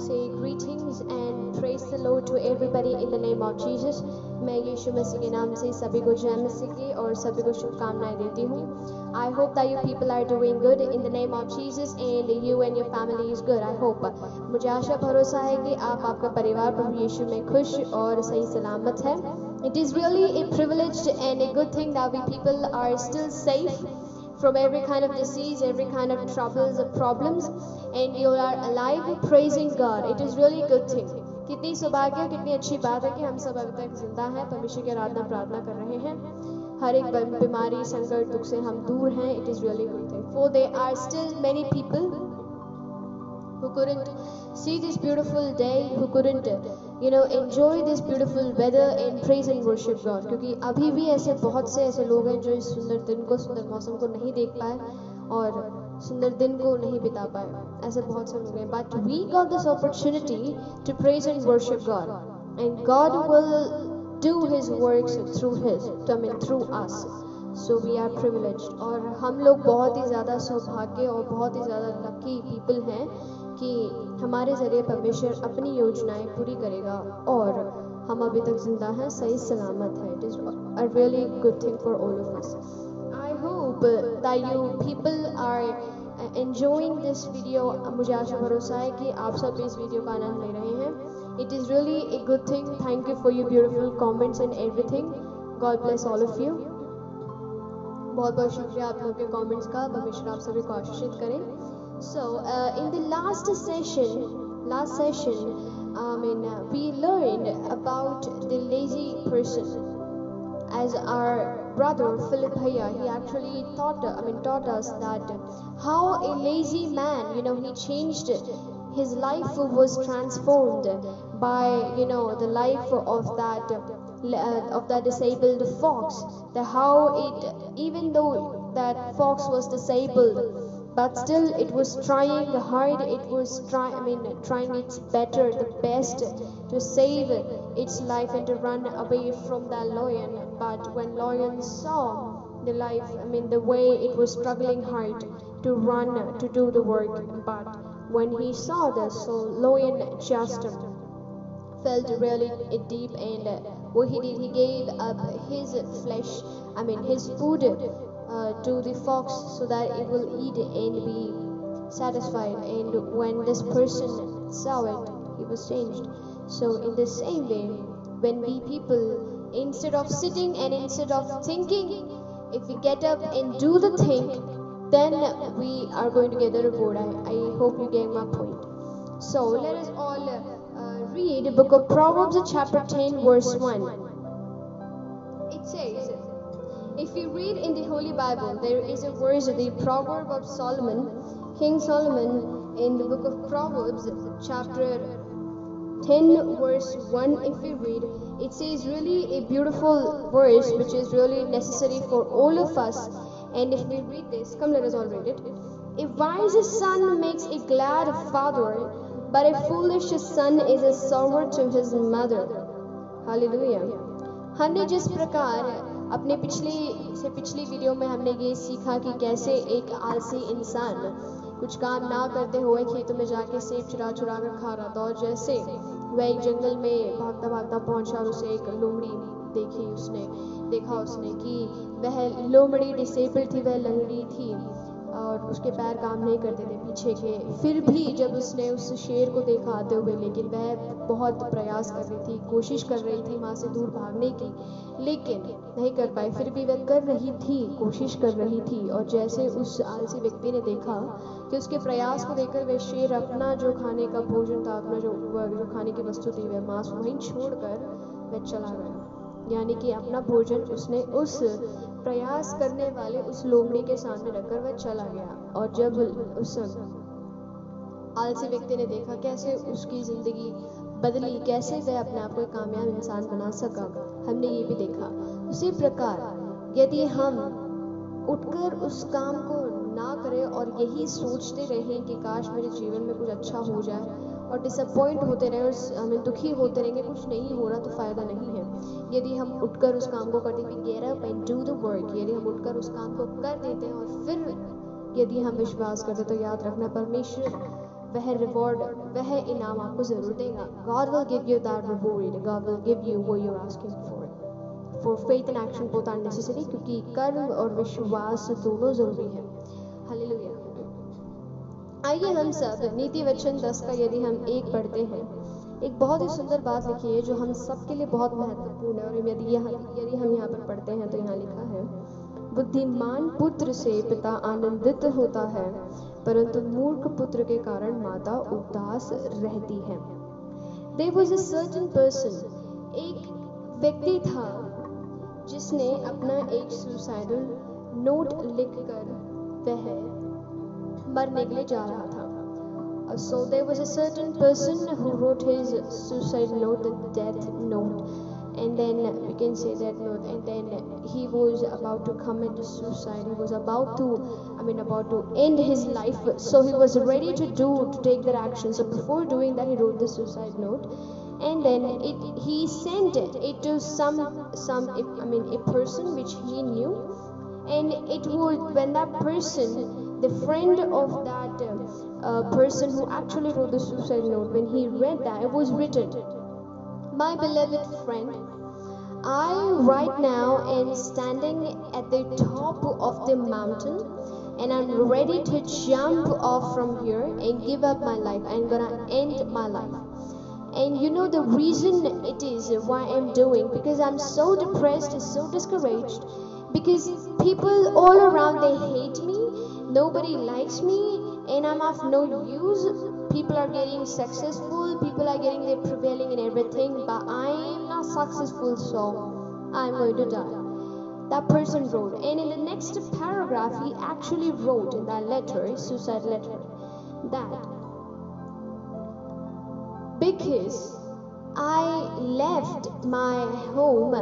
say greetings and praise the Lord to everybody in the name of Jesus. मैं यीशु मसीह के नाम से सभी को जय मसीह की और सभी को शुभकामनाएं देती हूँ. I hope that you people are doing good in the name of Jesus and you and your family is good. I hope. मुझे आशा भरोसा है कि आप आपका परिवार प्रभु यीशु में खुश और सही सलामत है. It is really a privilege and a good thing that we people are still safe from every kind of disease, every kind of troubles or problems, and you are alive praising God. It is really a good thing. कितनी सौभाग्य, कितनी अच्छी बात है कि हम सब अभी तक जिंदा हैं, परमेश्वर की आराधना प्रार्थना कर रहे हैं. हर एक बीमारी संकट दुख से हम दूर हैं. It is really a good thing. For there are still many people who couldn't see this beautiful day, who couldn't enjoy this beautiful weather and praise and worship God. क्योंकि अभी भी ऐसे बहुत से ऐसे लोग हैं जो इस सुंदर दिन को, सुंदर मौसम को नहीं देख पाए और सुंदर दिन को नहीं बिता पाए. ऐसे बहुत से लोग हैं. But we got this opportunity to praise and worship God, and God will do His works through us. So we are privileged. और हम लोग बहुत ही ज़्यादा सौभाग्य और बहुत ही ज़्यादा लकी पीपल हैं कि हमारे ज़रिए परमेश्वर अपनी योजनाएं पूरी करेगा और हम अभी तक जिंदा हैं, सही सलामत हैं. It is a really good thing for all of us. I hope that you people are enjoying this video. मुझे आशा भरोसा है कि आप सब इस वीडियो का आनंद ले रहे हैं. It is really a good thing. Thank you for your beautiful comments and everything. God bless all of you. बहुत बहुत शुक्रिया आप लोगों के कमेंट्स का. परमेश्वर आप सभी को आशीषित करें. So in the last session, we learned about the lazy person. As our brother Philip Bhaiya, he actually taught us that how a lazy man, he changed his life, was transformed by the life of that disabled fox. How even though that fox was disabled, but still it was trying hard. It was trying its the best to save its life and to run away from that lion. But when lion saw the way it was struggling hard to run to do the work, but when he saw this, so lion just felt really deep, and what he did, he gave up his flesh, his food to the fox so that it will eat and be satisfied. And when this person saw it, he was changed. So in the same way, when we people, instead of sitting and instead of thinking, if we get up and do the thing, then we are going to get the reward. I hope you get my point. So let us all read the book of Proverbs chapter 10 verse 1. It says, if you read in the Holy Bible, there is a verse, the Proverb of Solomon, King Solomon, in the book of Proverbs chapter 10 verse 1. If we read, it says really a beautiful verse which is really necessary for all of us. And if we read this, come let us all read it. A wise son makes a glad father, but a foolish son is a sorrow to his mother. Hallelujah. हमने जिस प्रकार अपने पिछली video में हमने ये सीखा कि कैसे एक आलसी इंसान कुछ काम ना करते हुए खेतों में जाके सेब चुरा कर खा रहा था, और जैसे वह एक जंगल में भागता पहुंचा और उसे एक लोमड़ी देखा उसने कि वह लोमड़ी डिसेबल्ड थी, वह लंगड़ी थी और उसके पैर काम नहीं करते थे पीछे के. फिर भी जब उसने उस शेर को देखा आते हुए, लेकिन वह बहुत प्रयास कर रही थी, कोशिश कर रही थी वहाँ से दूर भागने की, लेकिन नहीं कर पाई. फिर भी वह कर रही थी, कोशिश कर रही थी. और जैसे उस आलसी व्यक्ति ने देखा कि उसके प्रयास को देखकर वह शेर अपना जो खाने का भोजन था, अपना जो खाने की वस्तु थी, वह मांस वहीं छोड़कर वह चला गया. यानी कि अपना भोजन उसने उस प्रयास करने वाले उस लोमड़ी के सामने रखकर वह चला गया. और जब उस आलसी व्यक्ति ने देखा कैसे उसकी जिंदगी बदली, कैसे वह अपने आप को एक कामयाब इंसान बना सका, हमने ये भी देखा. उसी प्रकार यदि हम उठकर उस काम को ना करें और यही सोचते रहें कि काश मेरे जीवन में कुछ अच्छा हो जाए और डिसअपॉइंट होते रहें और हमें दुखी होते रहेंगे, कुछ नहीं हो रहा, तो फ़ायदा नहीं है. यदि हम उठकर उस काम को करते हैं, get up and do the work, यदि हम उठकर उस काम को कर देते हैं और फिर यदि हम विश्वास करते, तो याद रखना परमेश्वर वह रिवॉर्ड, वह इनाम आपको ज़रूर देगा. God will give you that reward. God will give you what you're asking for. For faith and action both are necessary, क्योंकि कर्म और विश्वास दोनों ज़रूरी है. हालेलुया. आइए हम सब नीति वचन 10 का यदि हम एक पढ़ते हैं, एक बहुत ही सुंदर बात लिखी है जो हम सब के लिए बहुत महत्वपूर्ण है. और यदि हम यहाँ पर पढ़ते हैं तो यहाँ लिखा है, बुद्धिमान पुत्र से पिता आनंदित होता है, परंतु मूर्ख पुत्र के कारण माता उदास रहती है. There was a certain person, एक व्यक्ति था जिसने अपना एक सुसाइडल नोट लिखकर वह मरने के लिए जा रहा था. So there was a certain person who wrote his suicide note, the death note, and then we can say that note, and then he was about to commit suicide. He was about to end his life. So he was ready to take that action. So before doing that, he wrote the suicide note, and then he sent it to a person which he knew, and it would, when that person, the friend of that person who actually wrote the suicide note, when he read that, it was written, "My beloved friend, I right now am standing at the top of the mountain, and I'm ready to jump off from here and give up my life. I'm gonna end my life. And you know the reason it is why I'm doing, because I'm so depressed, so discouraged, because people all around, they hate me, nobody likes me, and I'm of no use. People are getting successful, people are getting, they're prevailing in everything, but I am not successful, so I'm going to die." That person wrote, and in the next paragraph he actually wrote in that letter, suicide letter, that because I left my home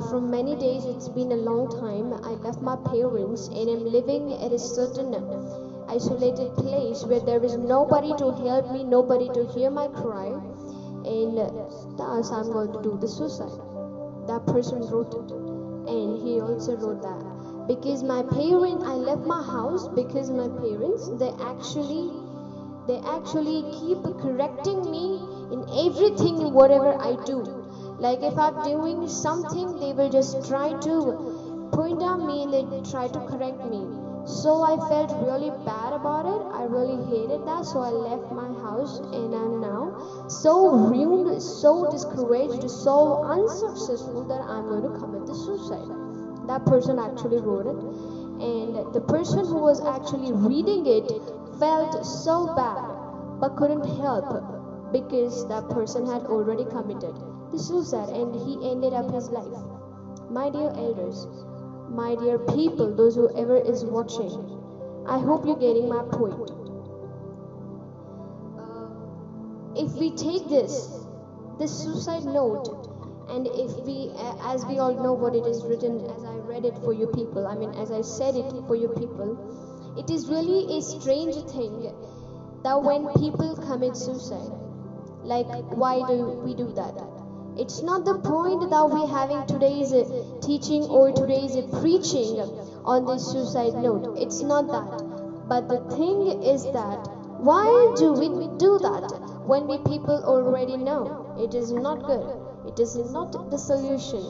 from many days, it's been a long time, I left my parents and I'm living at a certain isolated place where there is nobody to help me, nobody to hear my cry, and thus I'm going to do the suicide. That person wrote it, and he also wrote that, because my parents, I left my house because my parents, they actually keep correcting me in everything, whatever I do. Like if I'm doing something, they will just try to point at me and they try to correct me. So I felt really bad about it. I really hated that. So I left my house, and I'm now so ruined, so discouraged, so unsuccessful that I'm going to commit the suicide. That person actually wrote it, and the person who was actually reading it felt so bad but couldn't help, because that person had already committed the suicide and he ended up his life. My dear elders, my dear people, those whoever is watching, I hope you're getting my point. If we take this suicide note, and if we, as we all know what it is written, as I read it for you people, as I said it for you people, it is really a strange thing that when people commit suicide, like why do we do that? It's not the point that we're having today's teaching or today's preaching on this suicide note. It's not that. But the thing is that why do we do that when we people already know it is not good? It is not the solution.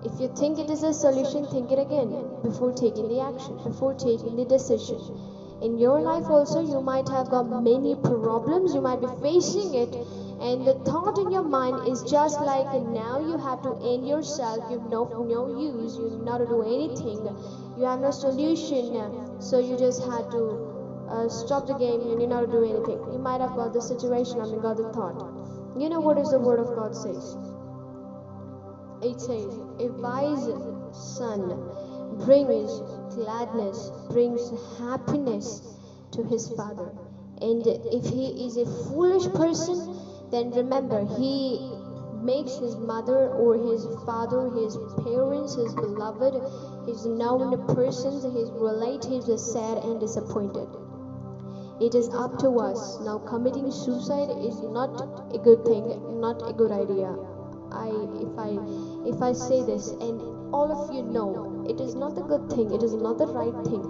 If you think it is a solution, think it again before taking the action, before taking the decision. In your life also, you might have got many problems, you might be facing it, and the thought in your mind is just like, now you have to end yourself, you have no use, you not to do anything, you have no solution, so you just had to stop the game and you're not to do anything. You might have got the situation, got the thought. You know what is the word of God says? It says, a wise son brings gladness, brings happiness to his father. And if he is a foolish person, then remember, he makes his mother or his father, his parents, his beloved, his known persons, his relatives sad and disappointed. It is up to us. Now, committing suicide is not a good thing, not a good idea. If I say this, and all of you know, it is not a good thing, it is not the right thing.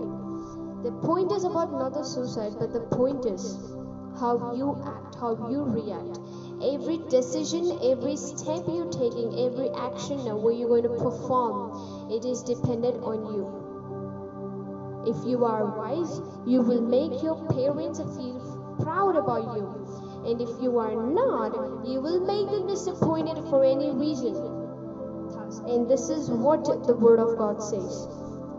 The point is about not the suicide, but the point is, how you act, how you react. Every decision, every step you're taking, every action where you're going to perform, it is dependent on you. If you are wise, you will make your parents feel proud about you. And if you are not, you will make them disappointed for any reason. And this is what the Word of God says.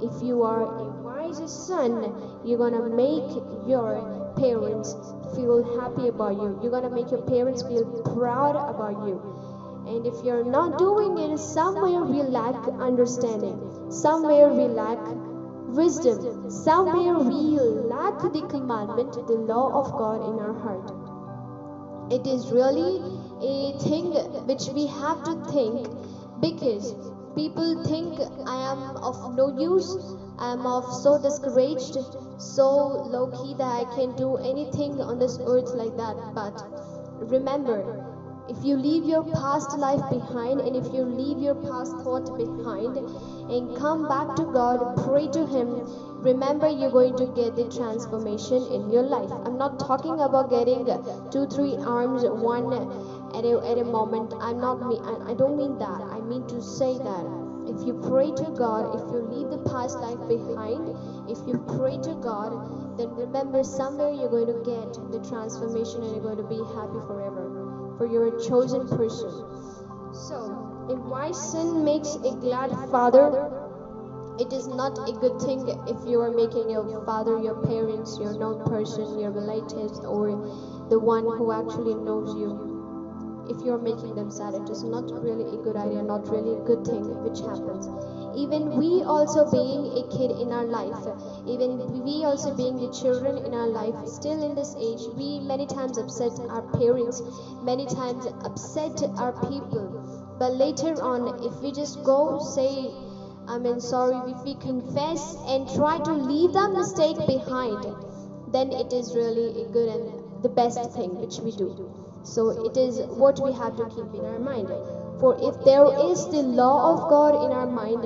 If you are a wise son, you're going to make your parents feel happy about you. You're going to make your parents feel proud about you. And if you're not doing it, somewhere we lack understanding. Somewhere we lack wisdom. Somewhere we lack the commandment, the law of God in our heart. It is really a thing which we have to think, because people think I am of no use, I am of so discouraged, so low key that I can do anything on this earth like that. But remember, if you leave your past life behind, and if you leave your past thought behind and come back to God, pray to Him, remember you're going to get the transformation in your life. I'm not talking about getting 2-3 arms, one at a moment. I don't mean that. I mean to say that if you pray to God, if you leave the past life behind, if you pray to God, then remember somewhere you're going to get the transformation and you're going to be happy forever. For you're a chosen person. So, a wise son makes a glad father. It is not a good thing if you are making your father, your parents, your known person, your relatives, or the one who actually knows you, if you're making them sad. It is not really a good idea, not really a good thing which happens. Even we also being a kid in our life, even we also being the children in our life, still in this age, we many times upset our parents, many times upset our people. But later on, if we just go say, sorry, if we confess and try to leave that mistake behind, then it is really a good and the best thing which we do. So it is what we have to keep in our mind. For if there is the law of God in our mind,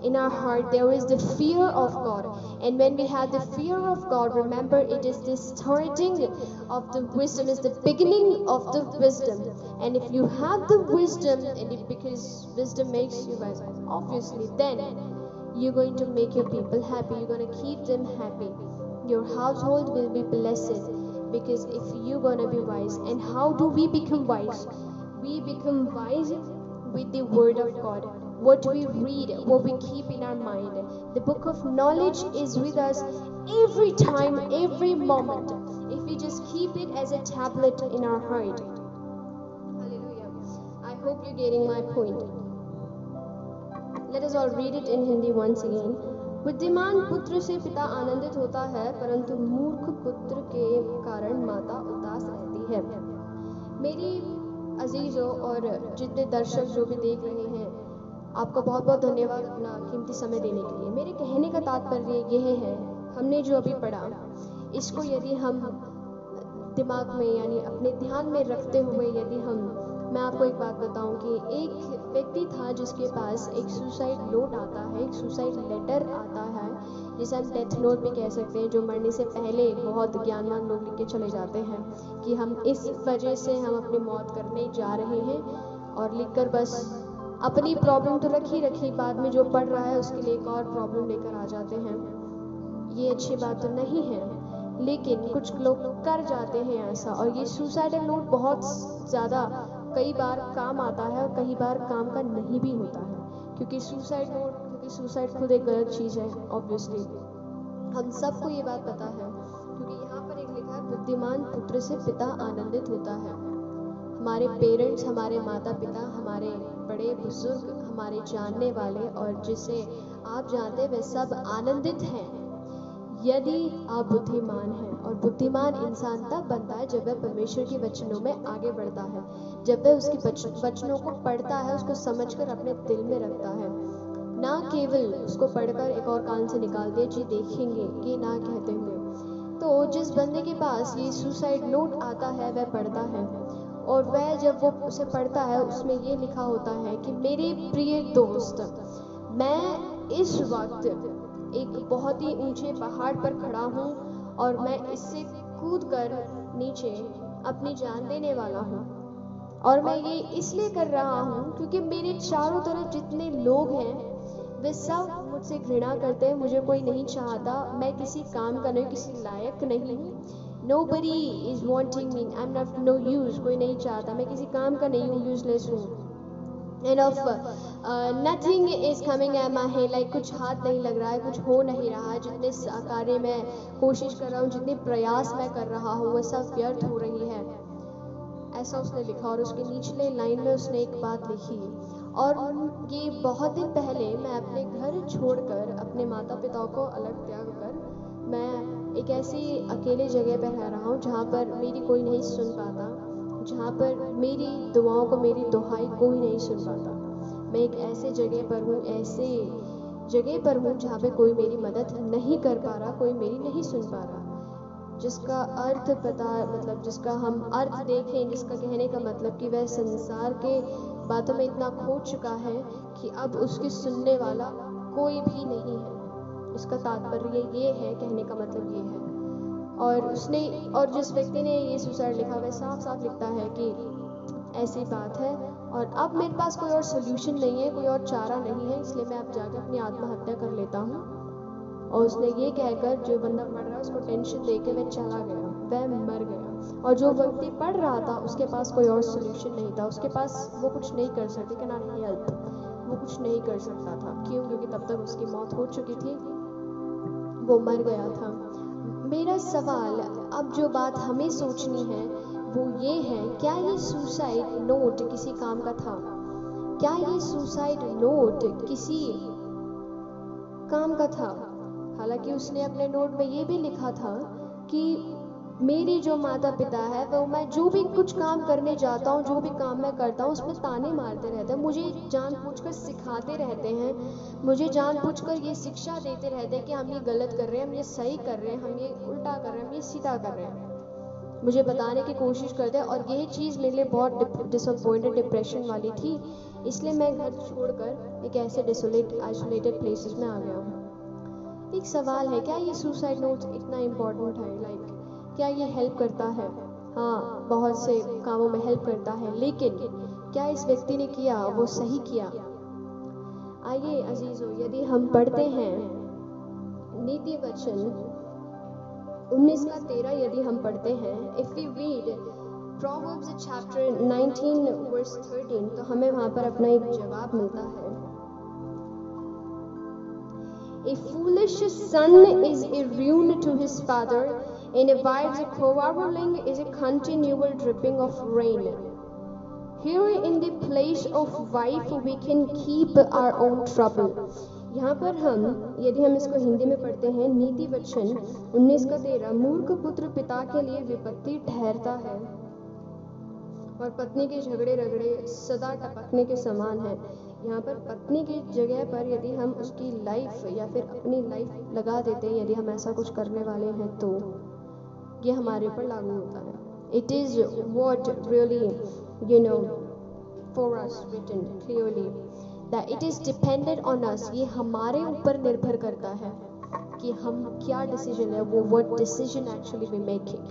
in our heart, there is the fear of God. And when we have the fear of God, remember it is the starting of the wisdom, is the beginning of the wisdom. And if you have the wisdom, and because wisdom makes you wise, obviously, then you're going to make your people happy. You're going to keep them happy. Your household will be blessed, because if you're going to be wise. And how do we become wise? We become wise with the Word of God. What we read, what we keep in our mind. The book of knowledge is with us every time, every moment, if we just keep it as a tablet in our heart. Hallelujah. I hope you're getting my point. Let us all read it in Hindi once again. बुद्धिमान पुत्र से पिता आनंदित होता है, परंतु मूर्ख पुत्र के कारण माता उदास रहती है। मेरी अजीजों और जितने दर्शक जो भी देख रहे हैं, आपका बहुत बहुत धन्यवाद अपना कीमती समय देने के लिए। मेरे कहने का तात्पर्य यह है, हमने जो अभी पढ़ा, इसको यदि हम दिमाग में यानी अपने ध्यान में रखते हुए यदि मैं आपको एक बात बताऊं कि एक व्यक्ति था जिसके पास एक सुसाइड नोट आता है, एक सुसाइड लेटर आता है, जिसे हम डेथ नोट भी कह सकते हैं, जो मरने से पहले बहुत ज्ञानवान लोग लिख के चले जाते हैं कि हम इस वजह से हम अपनी मौत करने जा रहे हैं, और लिखकर बस अपनी प्रॉब्लम तो रखी बाद में जो पढ़ रहा है उसके लिए एक और प्रॉब्लम लेकर आ जाते हैं। ये अच्छी बात तो नहीं है, लेकिन कुछ लोग कर जाते हैं ऐसा, और ये सुसाइडल नोट बहुत ज़्यादा कई बार काम आता है और कई बार काम का नहीं भी होता है, क्योंकि सुसाइड खुद एक गलत चीज़ है। ऑब्वियसली हम सबको ये बात पता है, क्योंकि यहाँ पर एक लिखा है, बुद्धिमान पुत्र से पिता आनंदित होता है। हमारे पेरेंट्स, हमारे माता पिता, हमारे बड़े बुजुर्ग, हमारे जानने वाले और जिसे आप जानते हैं, वे सब आनंदित हैं यदि आप बुद्धिमान हैं। और बुद्धिमान इंसान तब बनता है जब वह परमेश्वर के वचनों में आगे बढ़ता है, जब वह उसके वचनों को पढ़ता है, उसको समझकर अपने दिल में रखता है, ना केवल उसको पढ़कर एक और कान से निकाल दिया जी देखेंगे कि ना कहते हुए। तो जिस बंदे के पास ये सुसाइड नोट आता है, वह पढ़ता है, और वह जब वो उसे पढ़ता है, उसमें ये लिखा होता है कि मेरे प्रिय दोस्त, मैं इस वक्त एक बहुत ही ऊंचे पहाड़ पर खड़ा हूँ और मैं इससे कूदकर नीचे अपनी जान देने वाला हूँ। और मैं ये इसलिए कर रहा हूँ क्योंकि मेरे चारों तरफ जितने लोग हैं वे सब मुझसे घृणा करते हैं, मुझे कोई नहीं चाहता, मैं किसी काम का नहीं, किसी लायक नहीं हूँ। Nobody is wanting me, I'm not no use, कोई नहीं चाहता, मैं किसी काम का नहीं हूँ, यूजलेस हूँ। And of nothing is coming at my head, like कुछ हाथ नहीं लग रहा है, कुछ हो नहीं रहा है, जितने कार्य मैं कोशिश कर रहा हूँ, जितने प्रयास मैं कर रहा हूँ वह सब व्यर्थ हो रही है, ऐसा उसने लिखा। और उसके निचले लाइन में उसने एक बात लिखी, और ये बहुत दिन पहले मैं अपने घर छोड़कर अपने माता पिता को अलग त्याग कर मैं एक ऐसी अकेले जगह पर रह रहा हूँ जहाँ पर मेरी कोई नहीं सुन पाता, जहाँ पर मेरी दुआओं को, मेरी दुहाई कोई नहीं सुन पाता। मैं एक ऐसे जगह पर हूँ, ऐसे जगह पर हूँ जहाँ पे कोई मेरी मदद नहीं कर पा रहा, कोई मेरी नहीं सुन पा रहा। जिसका अर्थ पता, मतलब जिसका हम अर्थ देखें, जिसका कहने का मतलब कि वह संसार के बातों में इतना खो चुका है कि अब उसकी सुनने वाला कोई भी नहीं है। इसका तात्पर्य ये है, कहने का मतलब ये है। और जिस व्यक्ति ने ये सुसाइड लिखा वह साफ साफ लिखता है कि ऐसी बात है और अब मेरे पास कोई और सोल्यूशन नहीं है, कोई और चारा नहीं है, इसलिए मैं अब जाकर अपनी आत्महत्या कर लेता हूँ। और उसने ये कहकर, जो बंदा पढ़ रहा है उसको टेंशन देके वह चला गया, वह मर गया। और जो व्यक्ति पढ़ रहा था उसके पास कोई और सोल्यूशन नहीं था, उसके पास वो कुछ नहीं कर सकते, कैन नॉट हेल्प, वो कुछ नहीं कर सकता था। क्यों? क्योंकि तब तक उसकी मौत हो चुकी थी, वो मर गया था। मेरा सवाल, अब जो बात हमें सोचनी है वो ये है, क्या ये सुसाइड नोट किसी काम का था? क्या ये सुसाइड नोट किसी काम का था? हालांकि उसने अपने नोट में ये भी लिखा था कि मेरे जो माता पिता है वो, मैं जो भी कुछ काम करने जाता हूँ, जो भी काम मैं करता हूँ उसमें ताने मारते रहते हैं, मुझे जानबूझकर सिखाते रहते हैं, मुझे जानबूझकर ये शिक्षा देते रहते हैं कि हम ये गलत कर रहे हैं, हम ये सही कर रहे हैं, हम ये उल्टा कर रहे हैं, हम ये सीधा कर रहे हैं, मुझे बताने की कोशिश करते हैं। और ये चीज़ मेरे लिए बहुत डिसअपॉइंटेड, डिप्रेशन वाली थी, इसलिए मैं घर छोड़कर एक ऐसे आइसोलेटेड प्लेसेस में आ गया हूँ। एक सवाल है, क्या ये सुसाइड नोट इतना इम्पोर्टेंट है? लाइक क्या ये हेल्प करता है? हाँ, बहुत से कामों में हेल्प करता है, लेकिन क्या इस व्यक्ति ने किया वो सही किया? आइए अजीजों, यदि हम पढ़ते हैं नीति वचन 19:13, यदि हम पढ़ते हैं, if we read Proverbs chapter 19 verse 13, तो हमें वहां पर अपना एक जवाब मिलता है। A foolish son is a ruin to his father, and a wife's quarreling is a continual dripping of rain. Here in the place of wife we can keep our own trouble. यहाँ पर हम, यदि हम इसको हिंदी में पढ़ते हैं, नीति वचन 19:13, मूर्ख पुत्र पिता के लिए विपत्ति ठहरता है और पत्नी के झगड़े रगड़े सदा टपकने के समान है। यहाँ पर पत्नी की जगह पर यदि हम उसकी लाइफ या फिर अपनी लाइफ लगा देते हैं, यदि हम ऐसा कुछ करने वाले हैं, तो ये हमारे ऊपर लागू होता है। It is what really, for us written clearly that it is dependent on us. ये हमारे ऊपर निर्भर करता है कि हम क्या डिसीजन है, वो what decision actually we making,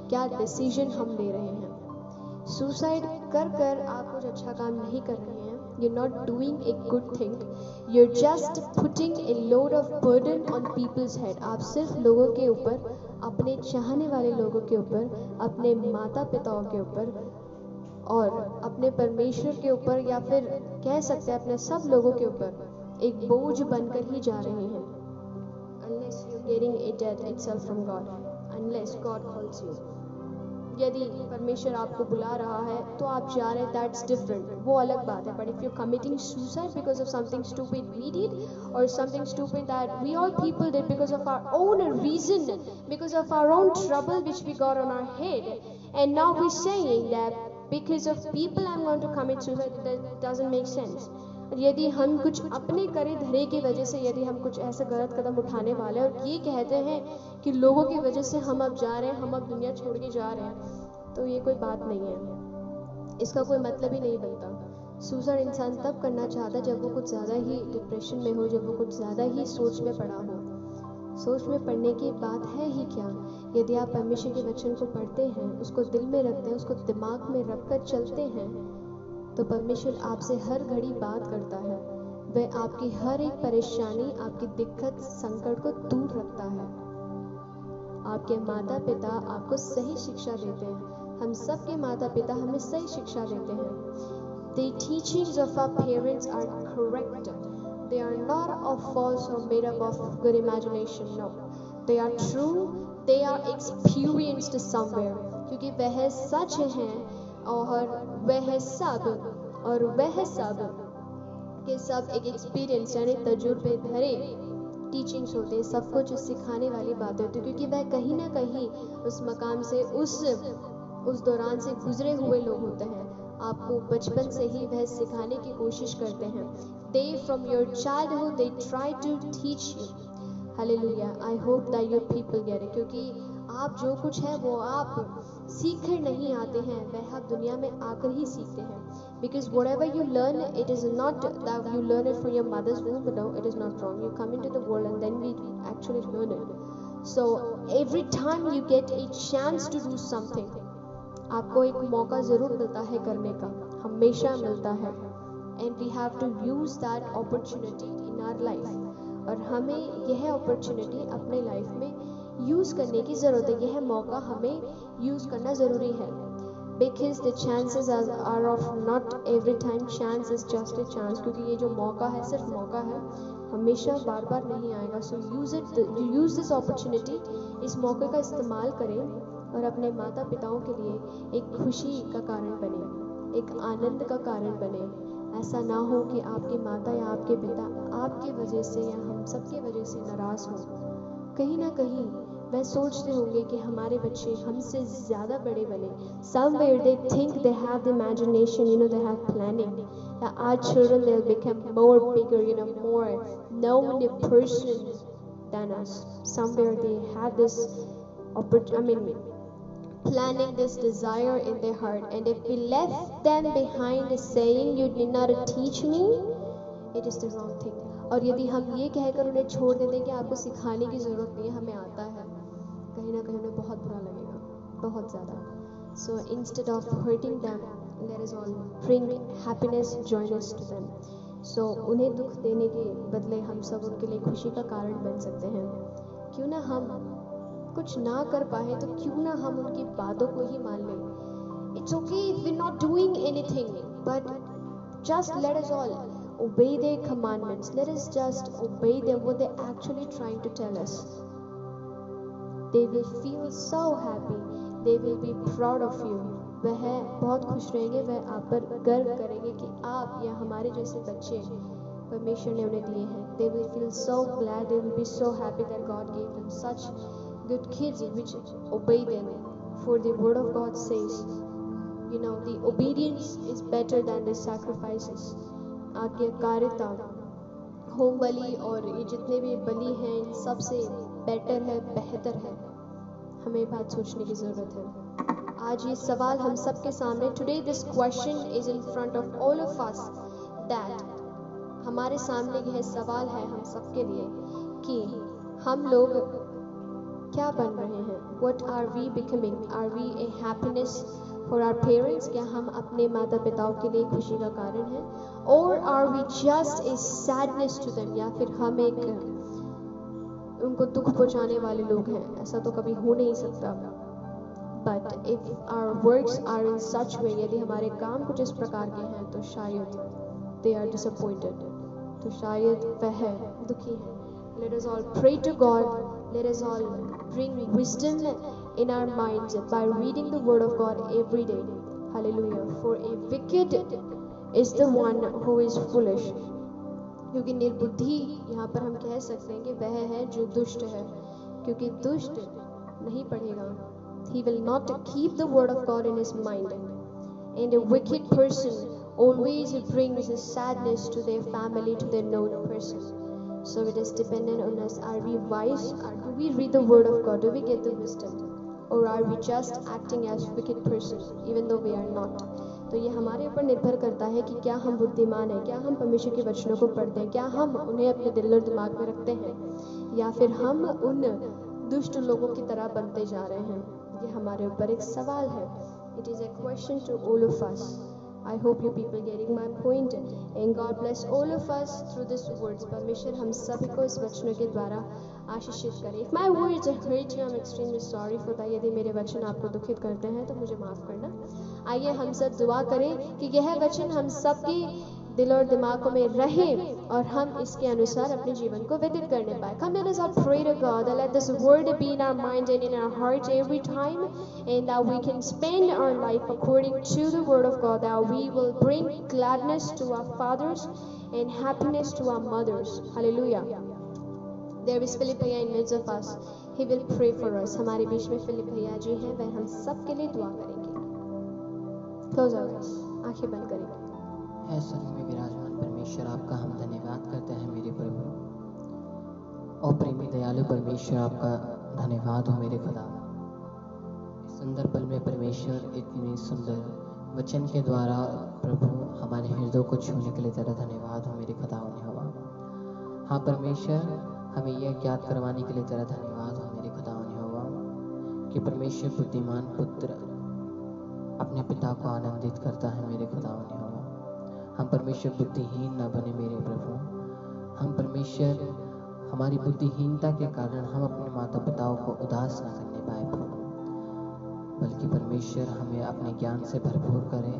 क्या डिसीजन हम ले रहे हैं। सुसाइड कर कर आप कुछ अच्छा काम नहीं कर रहे हैं, you're not doing a good thing, you're just putting a load of burden on people's head. आप सिर्फ लोगों के ऊपर, अपने चाहने वाले लोगों के ऊपर, अपने माता पिताओं के ऊपर और अपने परमेश्वर के ऊपर, या फिर कह सकते हैं अपने सब लोगों के ऊपर एक बोझ बनकर ही जा रहे हैं। Unless you're getting a debt itself from God, unless God calls you. यदि परमेश्वर आपको बुला रहा है तो आप जा रहे हैं, दैट्स डिफरेंट, वो अलग बात है। But if you committing suicide because of something stupid we did, और something stupid that we all people did because of our own reason, because of our own trouble which we got on our head, and now we saying that because of people I am going to commit suicide, that doesn't make sense. यदि हम कुछ अपने करे धरे की वजह से, यदि हम कुछ ऐसा गलत कदम उठाने वाले हैं और ये कहते हैं कि लोगों की वजह से हम अब जा रहे हैं, हम अब दुनिया छोड़ के जा रहे हैं, तो ये कोई बात नहीं है, इसका कोई मतलब ही नहीं बनता। सुसाइड इंसान तब करना चाहता है जब वो कुछ ज़्यादा ही डिप्रेशन में हो, जब वो कुछ ज़्यादा ही सोच में पड़ा हो। सोच में पढ़ने की बात है ही क्या। यदि आप परमेश्वर के वचन को पढ़ते हैं, उसको दिल में रखते हैं, उसको दिमाग में रखकर चलते हैं, तो परमेश्वर आपसे हर घड़ी बात करता है। वह आपकी हर एक परेशानी, आपकी दिक्कत, संकट को दूर रखता है। आपके माता पिता आपको सही शिक्षा देते हैं। हम सब के माता पिता हमें सही शिक्षा देते हैं। The teachings of our parents are correct. They are not of false or made up of good imagination. No, they are true. They are experienced somewhere. क्योंकि वह सच हैं और वह सब के सब एक एक्सपीरियंस यानी तजुर्बे भरे टीचिंग्स होते हैं। सब कुछ सिखाने वाली बातें होती है, क्योंकि वह कहीं ना कहीं उस मकाम से उस दौरान से गुजरे हुए लोग होते हैं। आपको बचपन से ही वह सिखाने की कोशिश करते हैं। They from your childhood they try to teach you. Hallelujah. I hope that you people get it. क्योंकि आप जो कुछ है वो आप सीख कर नहीं आते हैं, वह आप दुनिया में आकर ही सीखते हैं। Because whatever you learn, it is not that you learn it from your mother's womb, but no, it is not wrong. You come into the world and then we actually learn it. So every time you get a chance to do something, आपको एक मौका ज़रूर मिलता है करने का, हमेशा मिलता है। And we have to use that opportunity in our life. और हमें यह opportunity अपने लाइफ में यूज़ करने की ज़रूरत है। यह मौका हमें यूज़ करना ज़रूरी है। Because the chances are of not every time chance is just a chance. क्योंकि ये जो मौका है सिर्फ मौका है, हमेशा बार बार नहीं आएगा। So use this opportunity. इस मौके का इस्तेमाल करें और अपने माता पिताओं के लिए एक खुशी का कारण बने, एक आनंद का कारण बने। ऐसा ना हो कि आपकी माता या आपके पिता आपके वजह से या हम सबके वजह से नाराज़ हो। कहीं ना कहीं वह सोचते होंगे कि हमारे बच्चे हमसे ज़्यादा बड़े बने। Somewhere they think they have the imagination, they have planning that our children they'll become more bigger, more known person than us. Somewhere they have this planning, this desire in their heart. And if we left them behind saying you did not teach me, it is the wrong thing. और यदि हम ये कहकर उन्हें छोड़ देते हैं कि आपको सिखाने की ज़रूरत नहीं है, हमें आता है, कहीं ना कहीं उन्हें बहुत बुरा लगेगा, बहुत ज़्यादा। So instead of hurting them, let us all bring happiness, joyness to them. So उन्हें दुख देने के बदले हम सब उनके लिए खुशी का कारण बन सकते हैं। क्यों ना हम कुछ ना कर पाए तो क्यों ना हम उनकी बातों को ही मान लें। It's okay if we're not doing anything, but just let us all obey their commandments. Let us just obey them what they're actually trying to tell us. They will feel so happy. They will be proud of you. वह बहुत खुश रहेंगे, वह आप पर गर्व करेंगे कि आप या हमारे जैसे बच्चे परमेश्वर ने उन्हें दिए हैं। They will feel so glad. They will be so happy that God gave them such good kids which obey them. For the word of God says, the obedience is better than the sacrifices. आज्ञाकारिता, होम बलि और ये जितने भी बलि हैं, इन सबसे better है, बेहतर है। हमें बात सोचने की ज़रूरत है। आज ये सवाल हम सब के सामने, today this question is in front of all of us, that हमारे सामने यह सवाल है हम सब के लिए कि हम लोग क्या बन रहे हैं। What are we becoming? Are we a happiness for our parents? क्या हम अपने माता पिताओं के लिए खुशी का कारण हैं? Or are we just a sadness to them? या फिर हम एक उनको दुख पहुंचाने वाले लोग हैं? ऐसा तो कभी हो नहीं सकता। But if our works are in such way, यदि हमारे काम कुछ इस प्रकार के हैं, तो शायद they are disappointed, तो शायद वह दुखी है। Let us all pray to God. Let us all bring wisdom in our minds by reading the word of God every day. Hallelujah. For a wicked is the one who is foolish. क्योंकि निर्बुद्धि यहाँ पर हम कह सकते हैं कि वह है जो दुष्ट है, क्योंकि दुष्ट नहीं पढ़ेगा। He will not keep the word of God in his mind. And a wicked person always brings sadness to their family, to their known person. So it is dependent on us. Are we wise? Do we read the word of God? Do we get the wisdom? Or are we just acting as wicked persons, even though we are not? तो ये हमारे ऊपर निर्भर करता है कि क्या हम बुद्धिमान हैं, क्या हम परमेश्वर के वचनों को पढ़ते हैं, क्या हम उन्हें अपने दिल और दिमाग में रखते हैं, या फिर हम उन दुष्ट लोगों की तरह बनते जा रहे हैं। ये हमारे ऊपर एक सवाल है। It is a question to all of us. I hope you people getting my point, and God bless all of us through this words. परमेश्वर हम सभी को इस वचनों के द्वारा आशीषित करे। If my words hurt you, I'm extremely sorry for that. यदि मेरे वचन आपको दुखित करते हैं तो मुझे माफ करना। आइए हम सब दुआ करें कि यह वचन हम सबकी दिल और दिमागों में रहे और हम इसके अनुसार अपने जीवन को व्यतीत करने पाए। Come let us all pray to God that let this word be in our mind and in our heart every time, and that we can spend our life according to the word of God, that we will bring gladness to our fathers and happiness to our mothers. Hallelujah. There is Philip भैया in midst of us. He will pray for us. हमारे बीच में Philip भैया जी हैं, वह हम सब के लिए दुआ करेंगे। Close our eyes. आंखें बंद करेंगे। है स्वर्ग में विराजमान परमेश्वर, आपका हम धन्यवाद करते हैं मेरे प्रभु। और प्रेमी दयालु परमेश्वर, आपका धन्यवाद हो मेरे खुदा। इस सुंदर पल में परमेश्वर इतनी सुंदर वचन के द्वारा प्रभु हमारे हृदय को छूने के लिए तेरा धन्यवाद हो मेरे खुदा ने हवा। हाँ परमेश्वर, हमें यह ज्ञात करवाने के लिए तेरा धन्यवाद हो मेरे खुदा ने हवा कि परमेश्वर बुद्धिमान पुत्र अपने पिता को आनंदित करता है मेरे खुदा ने हवा। हम परमेश्वर बुद्धिहीन ना बने मेरे प्रभु। हम परमेश्वर हमारी बुद्धिहीनता के कारण हम अपने माता पिताओं को उदास ना करने पाए प्रभु, बल्कि परमेश्वर हमें अपने ज्ञान से भरपूर करे,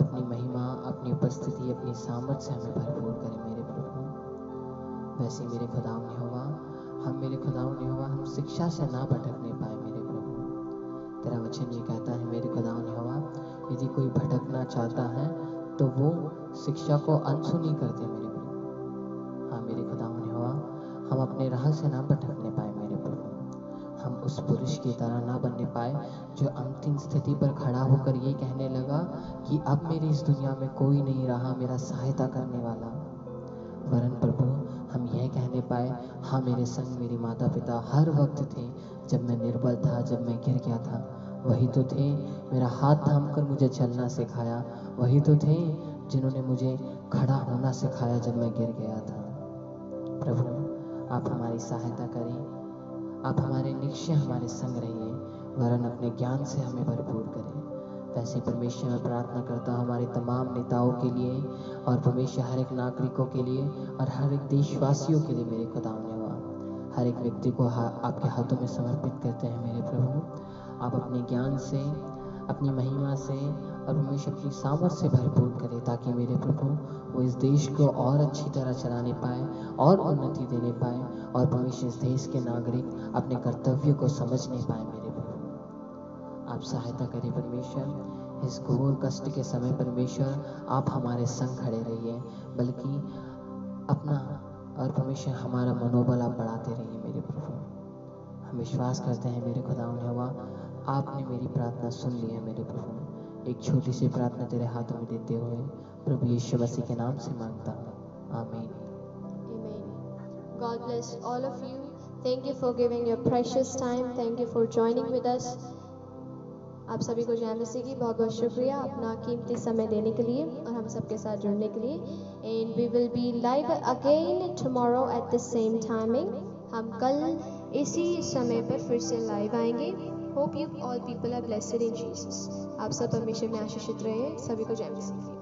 अपनी महिमा, अपनी उपस्थिति, अपनी सामर्थ्य से हमें भरपूर करे मेरे प्रभु। वैसे मेरे खुदा ने हुआ, हम मेरे खुदा ने हुआ, हम शिक्षा से ना भटकने पाए मेरे प्रभु। तेरा वचन ये कहता है मेरे खुदा ने हुआ, यदि कोई भटकना चाहता है तो वो शिक्षा को अनसुनी करते मेरे प्रभु। हाँ मेरे खुदा ने हुआ, हम अपने राह से ना भटकने पाए मेरे प्रभु। हम उस पुरुष की तरह ना बनने पाए जो अंतिम स्थिति पर खड़ा होकर ये कहने लगा कि अब मेरी इस दुनिया में कोई नहीं रहा मेरा सहायता करने वाला, वरन प्रभु हम यह कहने पाए, हाँ मेरे संग मेरे माता पिता हर वक्त थे। जब मैं निर्बल था, जब मैं गिर गया था, वही तो थे। मेरा हाथ थामकर मुझे चलना सिखाया, वही तो थे जिन्होंने मुझे खड़ा होना सिखाया जब मैं गिर गया था। प्रभु आप हमारी सहायता करें, आप हमारे निश्चय हमारे संग रहिए, वरन अपने ज्ञान से हमें भरपूर करें। वैसे परमेश्वर मैं प्रार्थना करता हूँ हमारे तमाम नेताओं के लिए, और परमेश्वर हर एक नागरिकों के लिए और हर एक देशवासियों के लिए मेरे खुदा ने हुआ, हर एक व्यक्ति को आपके हाथों में समर्पित करते हैं मेरे प्रभु। आप अपने ज्ञान से, अपनी महिमा से और परमेश्वर अपनी सामर्थ्य से भरपूर करें, ताकि मेरे प्रभु वो इस देश को और अच्छी तरह चलाने पाए और उन्नति देने पाए, और परमेश्वर इस देश के नागरिक अपने कर्तव्यों को समझ नहीं पाए मेरे प्रभु। आप सहायता करें परमेश्वर, इस घोर कष्ट के समय परमेश्वर आप हमारे संग खड़े रहिए, बल्कि अपना और परमेश्वर हमारा मनोबल आप बढ़ाते रहिए मेरे प्रभु। हम विश्वास करते हैं मेरे खुदा ने हुआ, आपने मेरी प्रार्थना सुन ली है मेरे प्रभु। एक छोटी सी प्रार्थना तेरे हाथों में देते हुए प्रभु यीशु मसीह के नाम से मांगता हूँ, आमीन। Amen. God bless all of you. Thank you for giving your precious time. Thank you for joining with us. आप सभी को जय मसीह की बहुत बहुत शुक्रिया अपना कीमती समय देने के लिए और हम सबके साथ जुड़ने के लिए। And we will be live again tomorrow at the same timing. हम कल इसी समय पर फिर से लाइव आएंगे। Hope you all people are blessed in Jesus. आप सब परमेश्वर में आशीषित रहे। सभी को जय मसीह की।